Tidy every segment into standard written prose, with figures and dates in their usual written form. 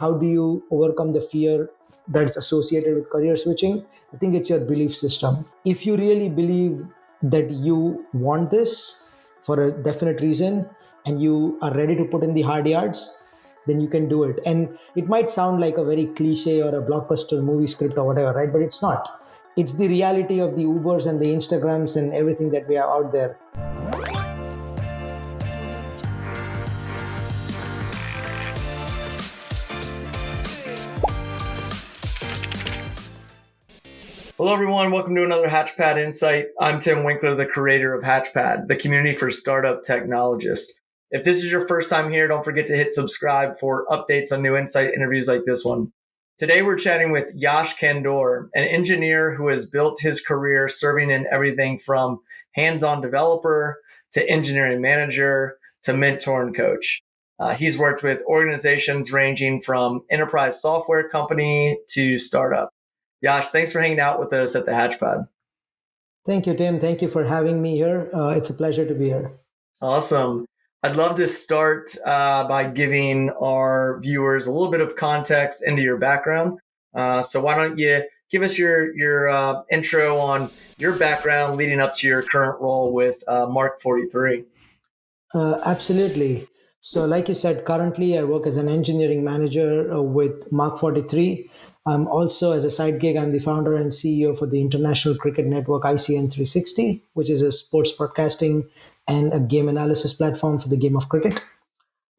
how do you overcome the fear that's associated with career switching? I think it's your belief system. If you really believe that you want this for a definite reason and you are ready to put in the hard yards, then you can do it. And it might sound like a very cliche or a blockbuster movie script or whatever, right? But it's not. It's the reality of the Ubers and the Instagrams and everything that we have out there. Hello, everyone. Welcome to another Hatchpad Insight. I'm Tim Winkler, the creator of Hatchpad, the community for startup technologists. If this is your first time here, don't forget to hit subscribe for updates on new insight interviews like this one. Today, we're chatting with Yash Khandor, an engineer who has built his career serving in everything from hands-on developer to engineering manager to mentor and coach. He's worked with organizations ranging from enterprise software company to startup. Yash, thanks for hanging out with us at the Hatchpad. Thank you, Tim. Thank you for having me here. It's a pleasure to be here. Awesome. I'd love to start by giving our viewers a little bit of context into your background. So why don't you give us your intro on your background leading up to your current role with Mark 43? Absolutely. So, like you said, currently I work as an engineering manager with Mark 43. I'm also, as a side gig, I'm the founder and CEO for the International Cricket Network ICN 360, which is a sports broadcasting and a game analysis platform for the game of cricket.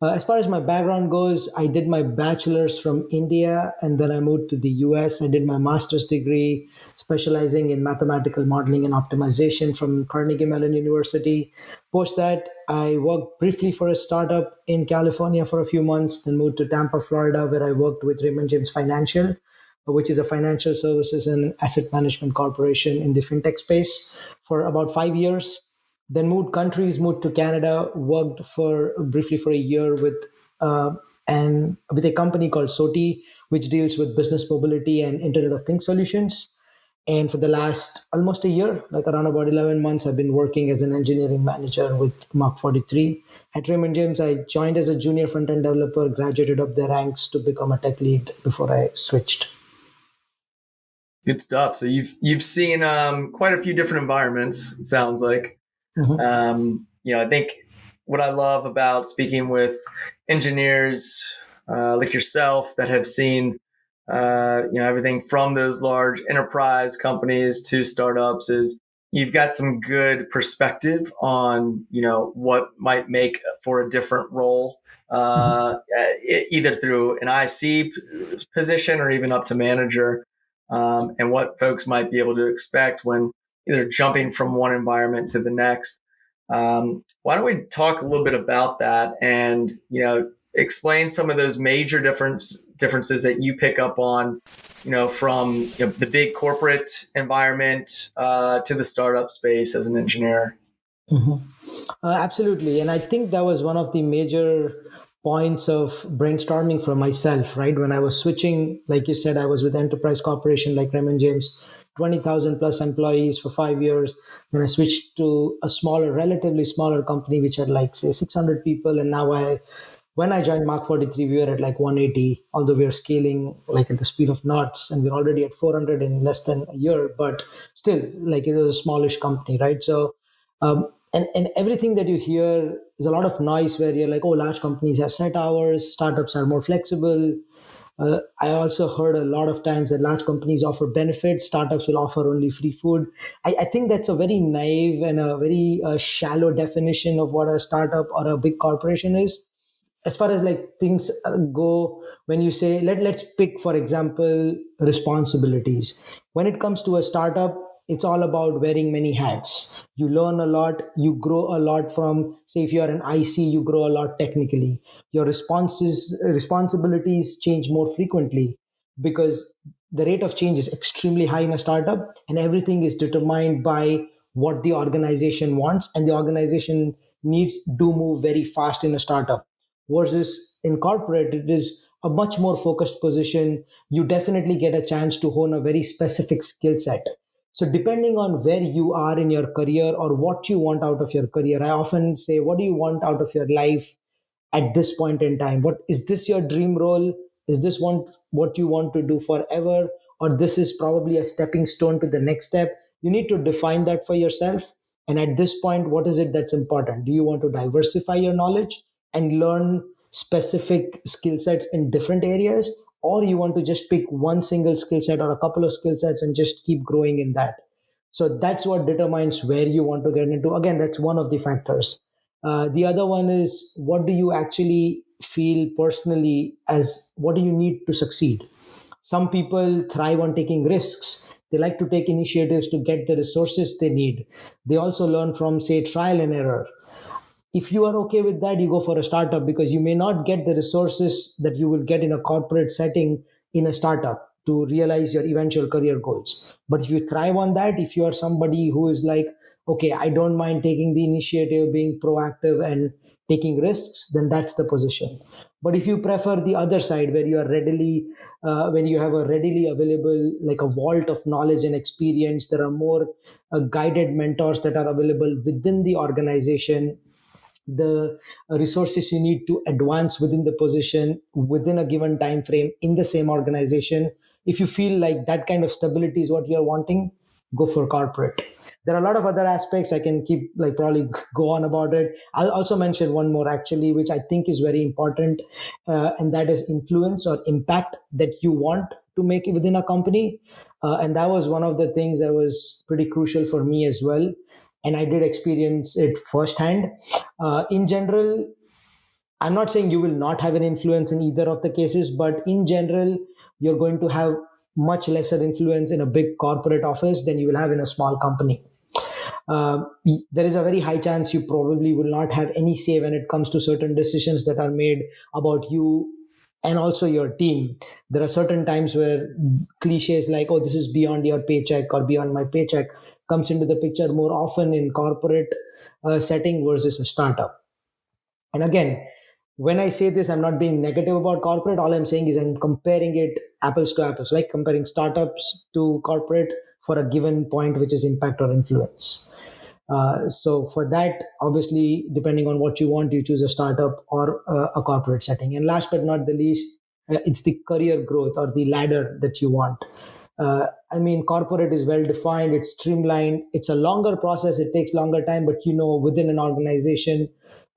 As far as my background goes, I did my bachelor's from India and then I moved to the US. I did my master's degree specializing in mathematical modeling and optimization from Carnegie Mellon University. Post that, I worked briefly for a startup in California for a few months, then moved to Tampa, Florida, where I worked with Raymond James Financial, which is a financial services and asset management corporation in the fintech space for about 5 years. Then moved countries, moved to Canada, worked for briefly for a year uh, with a company called Soti, which deals with business mobility and Internet of Things solutions. And for the last almost a year, like around about 11 months, I've been working as an engineering manager with Mark 43. At Raymond James, I joined as a junior front-end developer, graduated up the ranks to become a tech lead before I switched. Good stuff. So you've seen quite a few different environments, it sounds like. Mhm. I think what I love about speaking with engineers like yourself that have seen, everything from those large enterprise companies to startups is you've got some good perspective on, what might make for a different role, either through an IC position or even up to manager, and what folks might be able to expect when either jumping from one environment to the next. Why don't we talk a little bit about that and, explain some of those major differences that you pick up on, from the big corporate environment to the startup space as an engineer. Mhm. Absolutely. And I think that was one of the major points of brainstorming for myself, right? When I was switching, like you said, I was with enterprise corporation like Raymond James, 20,000 plus employees for 5 years. Then I switched to a smaller, relatively smaller company, which had like, say, 600 people. And now when I joined Mark 43, we were at like 180, although we are scaling like at the speed of knots and we're already at 400 in less than a year, but still like it was a smallish company, right? So, and everything that you hear is a lot of noise where you're like, oh, large companies have set hours, startups are more flexible. I also heard a lot of times that large companies offer benefits, startups will offer only free food. I think that's a very naive and a very shallow definition of what a startup or a big corporation is. As far as like things go, when you say let's pick for example responsibilities, when it comes to a startup, it's all about wearing many hats. You learn a lot, you grow a lot. From, say, if you are an IC, you grow a lot technically. Your responsibilities change more frequently because the rate of change is extremely high in a startup, and everything is determined by what the organization wants, and the organization needs do move very fast in a startup. Versus in corporate, it is a much more focused position. You definitely get a chance to hone a very specific skill set. So depending on where you are in your career or what you want out of your career, I often say, what do you want out of your life at this point in time? What is this your dream role? Is this one what you want to do forever, or this is probably a stepping stone to the next step? You need to define that for yourself. And at this point, what is it that's important? Do you want to diversify your knowledge and learn specific skill sets in different areas, or you want to just pick one single skill set or a couple of skill sets and just keep growing in that? So that's what determines where you want to get into. Again, that's one of the factors. The other one is, what do you actually feel personally, as what do you need to succeed? Some people thrive on taking risks. They like to take initiatives to get the resources they need. They also learn from, say, trial and error. If you are okay with that, you go for a startup, because you may not get the resources that you will get in a corporate setting in a startup to realize your eventual career goals. But if you thrive on that, if you are somebody who is like, okay, I don't mind taking the initiative, being proactive and taking risks, then that's the position. But if you prefer the other side, where you are readily when you have a readily available, like a vault of knowledge and experience, there are more guided mentors that are available within the organization, the resources you need to advance within the position within a given time frame in the same organization. If you feel like that kind of stability is what you're wanting, go for corporate. There are a lot of other aspects I can keep, like, probably go on about it. I'll also mention one more, actually, which I think is very important, and that is influence or impact that you want to make within a company. And that was one of the things that was pretty crucial for me as well, and I did experience it firsthand. In general, I'm not saying you will not have an influence in either of the cases, but in general, you're going to have much lesser influence in a big corporate office than you will have in a small company. uh, there is a very high chance you probably will not have any say when it comes to certain decisions that are made about you and also your team. There are certain times where cliches like, oh, this is beyond your paycheck or beyond my paycheck, comes into the picture more often in corporate setting versus a startup. And again, when I say this, I'm not being negative about corporate. All I'm saying is I'm comparing it apples to apples, like comparing startups to corporate for a given point, which is impact or influence. So for that, obviously, depending on what you want, you choose a startup or a corporate setting. And last but not the least, it's the career growth or the ladder that you want. I mean, corporate is well defined, it's streamlined, it's a longer process, it takes longer time, but within an organization,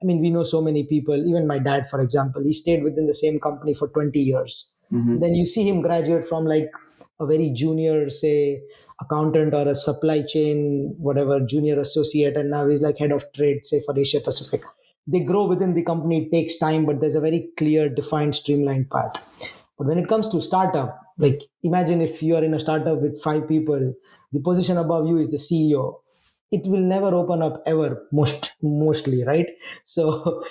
I mean, we know so many people. Even my dad, for example, he stayed within the same company for 20 years. Mm-hmm. Then you see him graduate from like a very junior, say, accountant or a supply chain, whatever, junior associate, and now he's like head of trade, say, for Asia Pacific. They grow within the company, it takes time, but there's a very clear, defined, streamlined path. But when it comes to startup, like imagine if you are in a startup with five people, the position above you is the CEO. It will never open up ever, mostly, right? So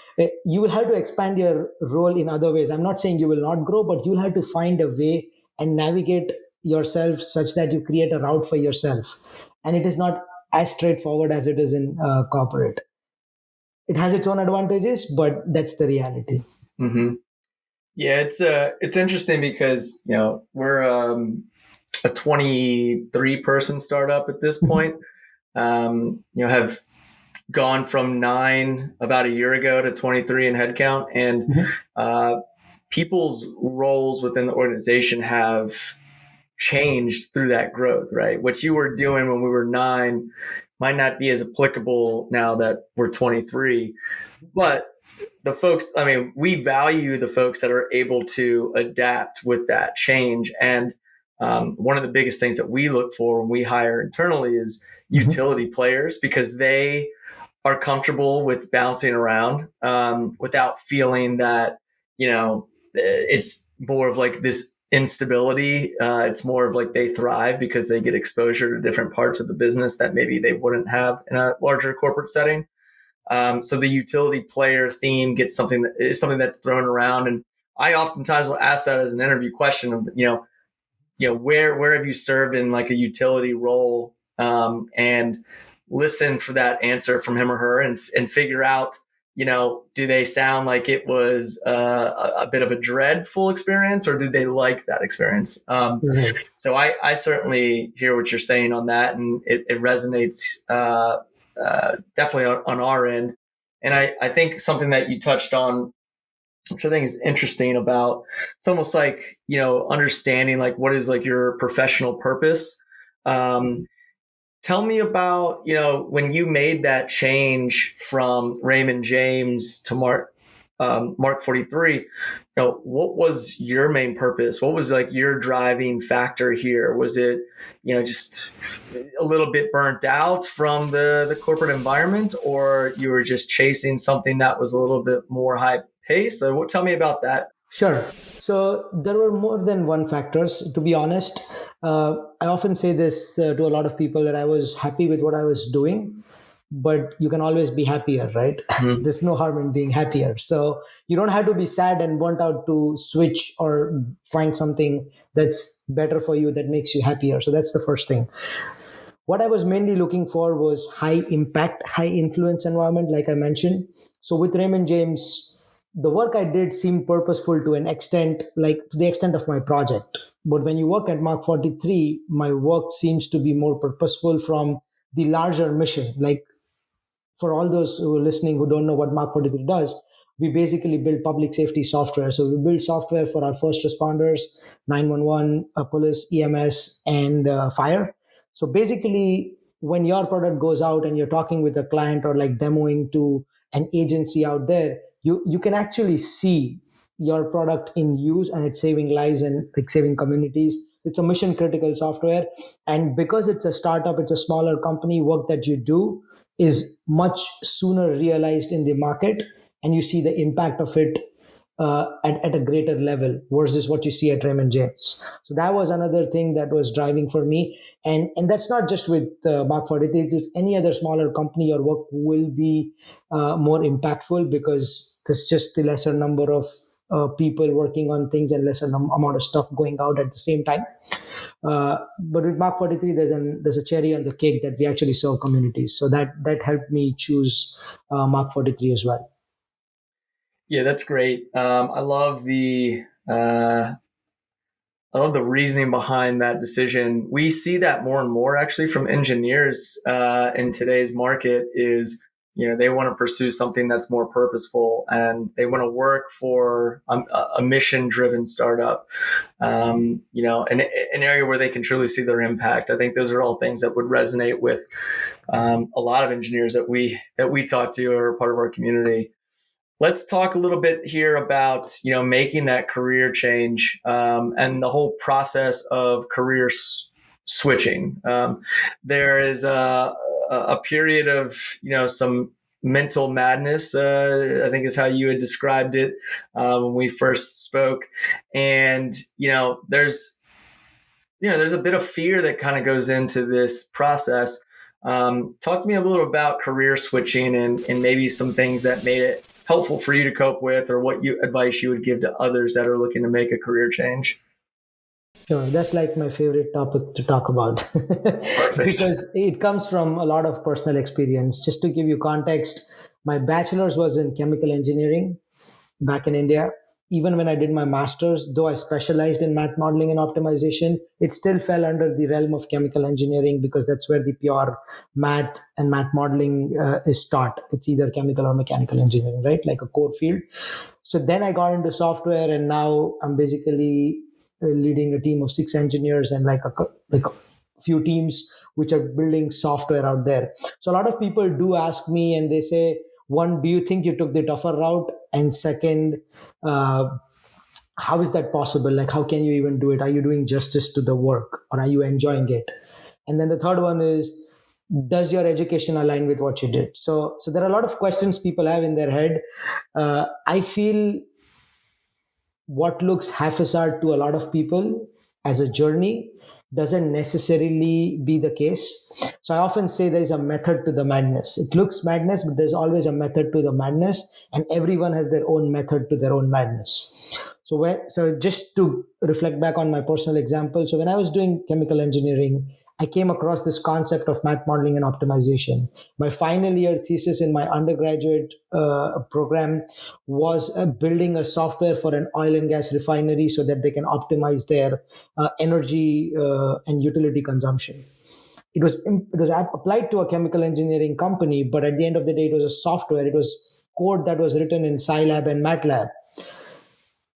you will have to expand your role in other ways. I'm not saying you will not grow, but you'll have to find a way and navigate yourself such that you create a route for yourself. And it is not as straightforward as it is in corporate. It has its own advantages, but that's the reality. Mm-hmm. Yeah, it's interesting because we're a 23 person startup at this point. Have gone from 9 about a year ago to 23 in headcount, and Mhm. uh, people's roles within the organization have changed through that growth. Right, what you were doing when we were 9 might not be as applicable now that we're 23, but the folks, I mean, we value the folks that are able to adapt with that change. And one of the biggest things that we look for when we hire internally is Mhm. utility players, because they are comfortable with bouncing around without feeling that, it's more of like this instability. It's more of like they thrive because they get exposure to different parts of the business that maybe they wouldn't have in a larger corporate setting. So the utility player theme gets something that is something that's thrown around, and I oftentimes will ask that as an interview question of where have you served in like a utility role, and listen for that answer from him or her, and figure out do they sound like it was a bit of a dreadful experience, or did they like that experience? Right. So I certainly hear what you're saying on that, and it resonates definitely on our end. And I think something that you touched on which I think is interesting about it's almost like, understanding like what is like your professional purpose. Um, Tell me about, when you made that change from Raymond James to Mark 43, what was your main purpose? What was like your driving factor here? Was it, just a little bit burnt out from the corporate environment, or you were just chasing something that was a little bit more high paced? So tell me about that. Sure. So there were more than one factors. To be honest, I often say this to a lot of people that I was happy with what I was doing, but you can always be happier, right? Mhm. There's no harm in being happier. So you don't have to be sad and burnt out to switch or find something that's better for you that makes you happier. So that's the first thing. What I was mainly looking for was high impact, high influence environment, like I mentioned. So with Raymond James, the work I did seemed purposeful to an extent, like to the extent of my project. But when you work at Mark 43, my work seems to be more purposeful from the larger mission. Like for all those who are listening who don't know what Mark 43 does, we basically build public safety software. So we build software for our first responders, 911, police, EMS, and fire. So basically, when your product goes out and you're talking with a client or like demoing to an agency out there, you can actually see your product in use and it's saving lives and like saving communities. It's a mission critical software. And because it's a startup, it's a smaller company, work that you do is much sooner realized in the market, and you see the impact of it at a greater level versus what you see at Raymond James. So that was another thing that was driving for me. And that's not just with Mark 43, with any other smaller company, your work will be more impactful because there's just the lesser number of people working on things and lesser amount of stuff going out at the same time. But with Mark 43, there's a cherry on the cake that we actually serve communities. So that helped me choose Mark 43 as well. Yeah, that's great. I love the reasoning behind that decision. We see that more and more actually from engineers in today's market is, they want to pursue something that's more purposeful and they want to work for a mission driven startup, an area where they can truly see their impact. I think those are all things that would resonate with a lot of engineers that we talk to or are part of our community. Let's talk a little bit here about making that career change and the whole process of career switching. There is a period of some mental madness. I think is how you had described it when we first spoke, and there's a bit of fear that kind of goes into this process. Talk to me a little about career switching and maybe some things that made it helpful for you to cope with, or what advice you would give to others that are looking to make a career change. Sure, that's like my favorite topic to talk about Perfect. because it comes from a lot of personal experience. Just to give you context, my bachelor's was in chemical engineering back in India. Even when I did my master's, though I specialized in math modeling and optimization, it still fell under the realm of chemical engineering because that's where the pure math and math modeling is taught. It's either chemical or mechanical engineering, right? Like a core field. So then I got into software, and now I'm basically leading a team of 6 engineers and like a few teams which are building software out there. So a lot of people do ask me, and they say, one, do you think you took the tougher route? And second, uh, how is that possible? Like, how can you even do it? Are you doing justice to the work, or are you enjoying it? And then the third one is, does your education align with what you did? So there are a lot of questions people have in their head. I feel what looks haphazard to a lot of people as a journey doesn't necessarily be the case. So I often say there's a method to the madness. It looks madness, but there's always a method to the madness, and everyone has their own method to their own madness. So just to reflect back on my personal example, so when I was doing chemical engineering, I came across this concept of math modeling and optimization. My final year thesis in my undergraduate program was building a software for an oil and gas refinery so that they can optimize their energy and utility consumption. It was applied to a chemical engineering company, but at the end of the day, it was a software. It was code that was written in Scilab and MATLAB.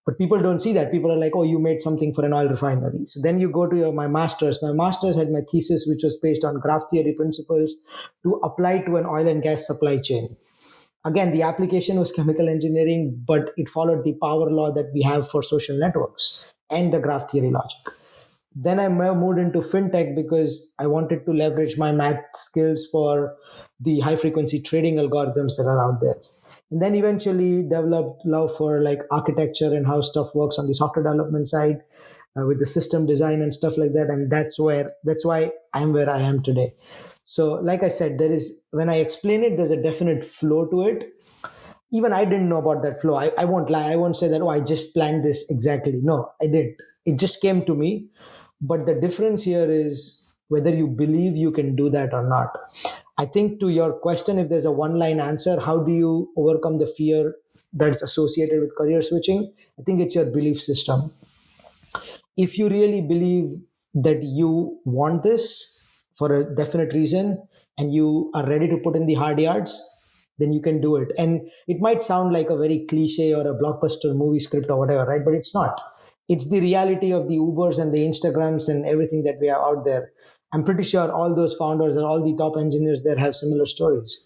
But people don't see that. People are like, oh, you made something for an oil refinery. So then you go to my master's. My master's had my thesis, which was based on graph theory principles to apply to an oil and gas supply chain. Again, the application was chemical engineering, but it followed the power law that we have for social networks and the graph theory logic. Then I moved into fintech because I wanted to leverage my math skills for the high frequency trading algorithms that are out there. And then eventually developed love for like architecture and how stuff works on the software development side, with the system design and stuff like that. And that's why I'm where I am today. So like I said, there is, when I explain it, there's a definite flow to it. Even I didn't know about that flow. I won't lie. I won't say that, oh, I just planned this exactly. No, I didn't. It just came to me. But the difference here is whether you believe you can do that or not. I think to your question, if there's a one line answer, how do you overcome the fear that's associated with career switching? I think it's your belief system. If you really believe that you want this for a definite reason and you are ready to put in the hard yards, then you can do it. And it might sound like a very cliche or a blockbuster movie script or whatever, right? But it's not. It's the reality of the Ubers and the Instagrams and everything that we have out there. I'm pretty sure all those founders and all the top engineers there have similar stories.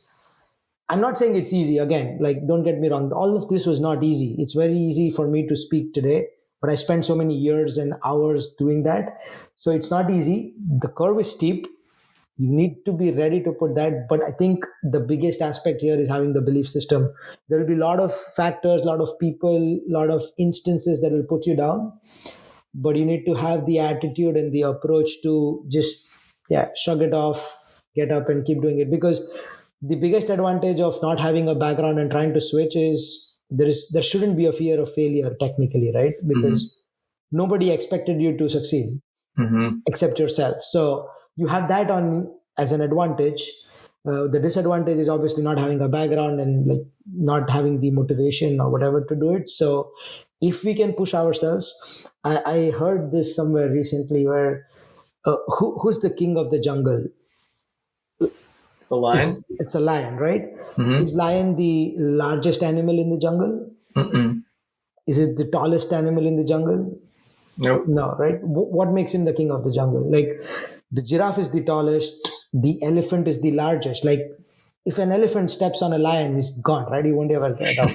I'm not saying it's easy. Again, like, don't get me wrong. All of this was not easy. It's very easy for me to speak today, but I spent so many years and hours doing that. So it's not easy. The curve is steep. You need to be ready to put that. But I think the biggest aspect here is having the belief system. There will be a lot of factors, a lot of people, a lot of instances that will put you down. But you need to have the attitude and the approach to just, yeah, shrug it off, get up and keep doing it. Because the biggest advantage of not having a background and trying to switch is there shouldn't be a fear of failure technically, right? Mm-hmm. Because nobody expected you to succeed Mm-hmm. except yourself. So you have that on as an advantage. The disadvantage is obviously not having a background and like not having the motivation or whatever to do it. So if we can push ourselves, I heard this somewhere recently where who's the king of the jungle? The line? It's a lion, right? Mm-hmm. Is lion the largest animal in the jungle? Mm-mm. Is it the tallest animal in the jungle? Nope. No, right? What makes him the king of the jungle? Like, the giraffe is the tallest, the elephant is the largest. Like, if an elephant steps on a lion, he's gone, right? He won't ever get up.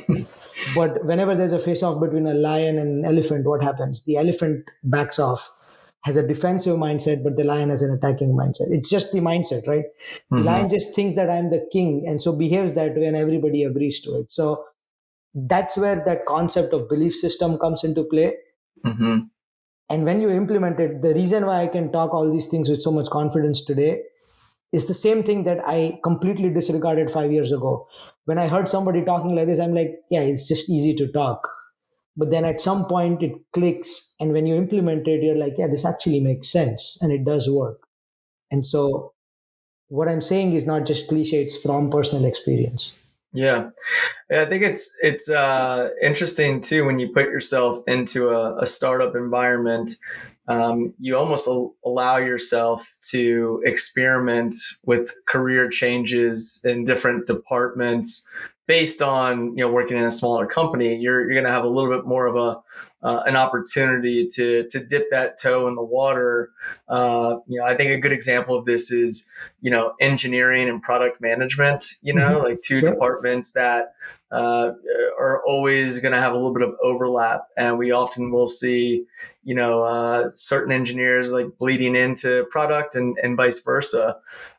But whenever there's a face off between a lion and an elephant, what happens? The elephant backs off, has a defensive mindset, but the lion has an attacking mindset. It's just the mindset, right? The Mm-hmm. lion just thinks that I'm the king and so behaves that way, and everybody agrees to it. So that's where that concept of belief system comes into play. Mm-hmm. And when you implement it, the reason why I can talk all these things with so much confidence today is the same thing that I completely disregarded 5 years ago. When I heard somebody talking like this, I'm like, yeah, it's just easy to talk. But then at some point it clicks. And when you implement it, you're like, yeah, this actually makes sense and it does work. And so what I'm saying is not just cliche, it's from personal experience. Yeah. Yeah, I think it's interesting too when you put yourself into a startup environment. You almost allow yourself to experiment with career changes in different departments based on working in a smaller company. You're going to have a little bit more of a an opportunity to dip that toe in the water. I think a good example of this is engineering and product management. Mhm. Like two Yep. departments that uh, are always going to have a little bit of overlap, and we often will see certain engineers like bleeding into product and vice versa.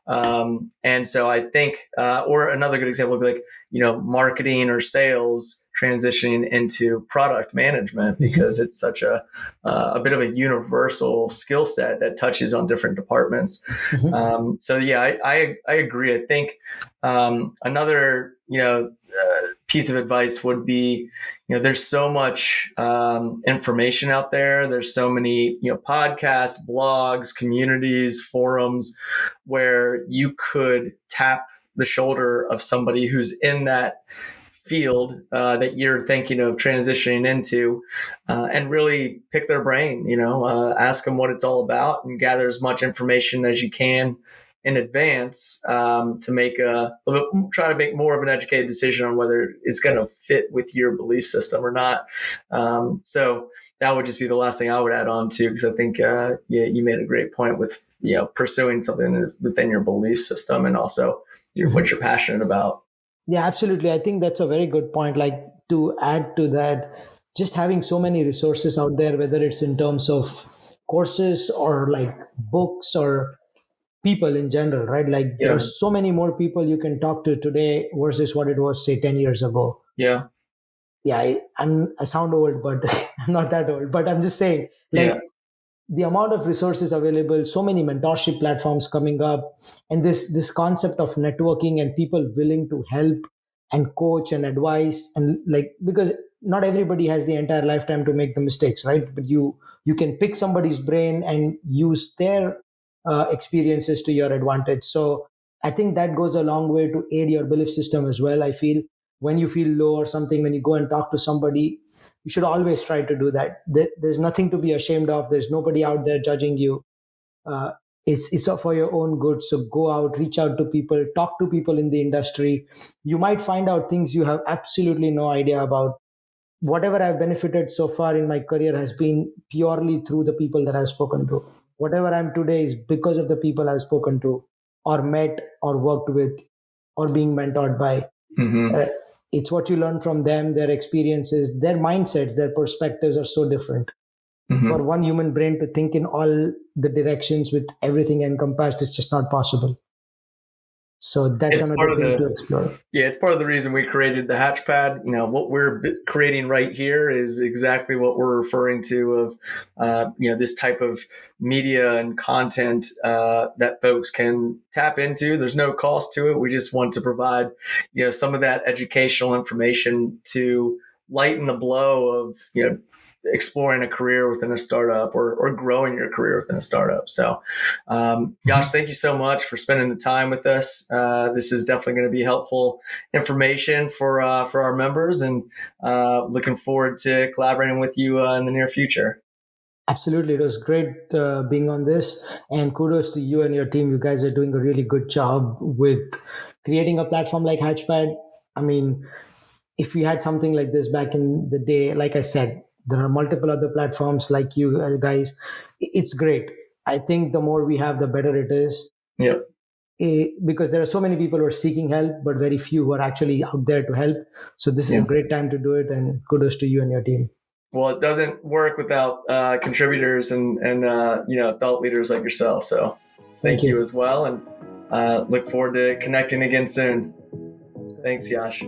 And so I think, or another good example would be like marketing or sales transitioning into product management, Mhm. because it's such a bit of a universal skill set that touches on different departments. Mhm. So yeah, I agree. I think another piece of advice would be, there's so much information out there. There's so many podcasts, blogs, communities, forums where you could tap the shoulder of somebody who's in that field that you're thinking of transitioning into, and really pick their brain. Ask them what it's all about and gather as much information as you can, in advance to make try to make more of an educated decision on whether it's going to fit with your belief system or not. So that would just be the last thing I would add on to, because I think you made a great point with pursuing something within your belief system and also what you're passionate about. Yeah, absolutely. I think that's a very good point. Like, to add to that, just having so many resources out there, whether it's in terms of courses or like books or people in general, right? Like, there are Yeah, so many more people you can talk to today versus what it was, say, 10 years ago. yeah, Yeah, I sound old, but I'm not that old. But I'm just saying, yeah. like, the amount of resources available, so many mentorship platforms coming up, and this concept of networking and people willing to help and coach and advise, and like, because not everybody has the entire lifetime to make the mistakes, right? But you can pick somebody's brain and use their experiences to your advantage. So I think that goes a long way to aid your belief system as well. I feel when you feel low or something, when you go and talk to somebody, you should always try to do that. There's nothing to be ashamed of. There's nobody out there judging you. uh, it's for your own good. So go out, reach out to people, talk to people in the industry. You might find out things you have absolutely no idea about. Whatever I've benefited so far in my career has been purely through the people that I've spoken to. Whatever I'm today is because of the people I've spoken to or met or worked with or being mentored by. Mm-hmm. uh, it's what you learn from them, their experiences, their mindsets, their perspectives are so different. For Mm-hmm. one human brain to think in all the directions with everything encompassed is just not possible. So that's It's another part of thing to the explore. Yeah, it's part of the reason we created the Hatchpad. What we're creating right here is exactly what we're referring to of, this type of media and content that folks can tap into. There's no cost to it. We just want to provide, some of that educational information to lighten the blow of, exploring a career within a startup or growing your career within a startup. So, Yash, thank you so much for spending the time with us. This is definitely going to be helpful information for our members, and looking forward to collaborating with you in the near future. Absolutely. It was great being on this. And kudos to you and your team. You guys are doing a really good job with creating a platform like Hatchpad. I mean, if we had something like this back in the day, like I said, there are multiple other platforms like you guys. It's great. I think the more we have, the better it is. Yep. Because there are so many people who are seeking help, but very few who are actually out there to help. So this is a Yes. great time to do it, and kudos to you and your team. Well, it doesn't work without contributors and thought leaders like yourself. So, Thank thank you you. as well, and look forward to connecting again soon. Sounds good. Thanks, Yash.